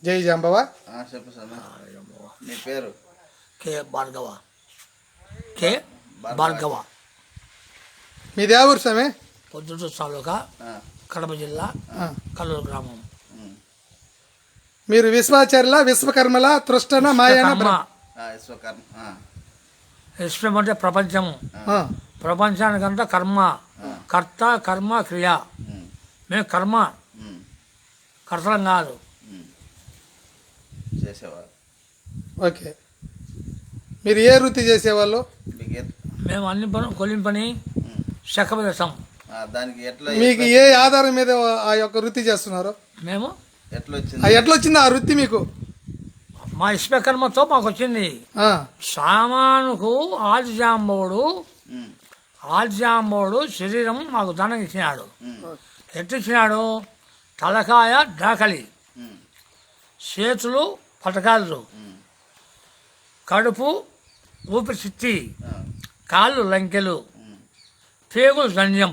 జై జాంబవ. చెప్పు స్వామి. నీ పేరు? కే భార్గవ. కే భార్గవ. మీది ఏ ఊరు స్వామి? పొద్దుటూరు తాలూకా, కడప జిల్లా, కల్లూరు గ్రామం. మీరు విశ్వాచార్యుల, విశ్వకర్మల, తృష్టన, మాయన? విశ్వం అంటే ప్రపంచము. ప్రపంచానికంతా కర్మ, కర్త, కర్మ, క్రియ. మేము కర్మ కర్తలం కాదు. చేసేవారు. ఓకే. మీరు ఏ వృత్తి చేసేవాళ్ళు? మేము అన్ని పని, కొలిం పని, చెక్క చేస్తాం. దానికి ఎట్లా, మీకు ఏ ఆధారం మీద ఆ యొక్క వృత్తి చేస్తున్నారు? మేము ఎట్లా వచ్చింది ఆ వృత్తి మీకు? మా విశ్వకర్మతో మాకు వచ్చింది. సామానుకు ఆదిజాంబవుడు శరీరం మాకు దానం ఇచ్చినాడు. ఎట్టిచ్చినాడు? తలకాయ డాకలి, చేతులు పటకాలు, కడుపు ఊపిరితిత్తి, కాళ్ళు లంకెలు, పేగులు దండ్యం.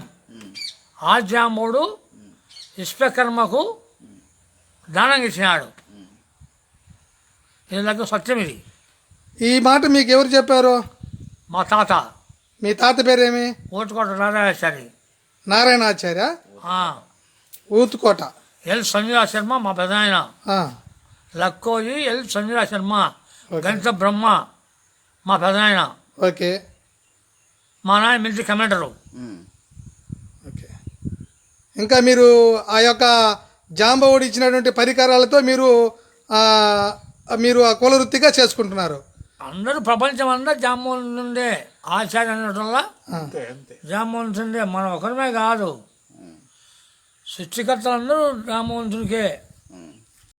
ఆదిజాంబవుడు విశ్వకర్మకు దానం ఇచ్చినాడు. ఇది సత్యం. ఇది ఈ మాట మీకు ఎవరు చెప్పారు? మా తాత. మీ తాత పేరేమి? ఊతుకోట నారాయణాచారి. నారాయణాచార్య, ఊతుకోట. ఎల్ సంజీవ శర్మ మా పెదాయన. లక్కోజీ ఎల్ సంజీవ శర్మ, గణిత బ్రహ్మ మా పెదాయన. ఓకే. మా నాయన మిలిటరీ కమాండరు. ఓకే. ఇంకా మీరు ఆ యొక్క జాంబవుడు ఇచ్చినటువంటి పరికరాలతో మీరు ఆ కుల వృత్తిగా చేసుకుంటున్నారు. అందరూ ప్రపంచం అంతా జాంబవంతుడి నుండే ఆచార్య అనడం వల్ల జాంబవంతుండే. మనం ఒకరిమే కాదు, సృష్టికర్తలందరూ జాంబవంతుడికే.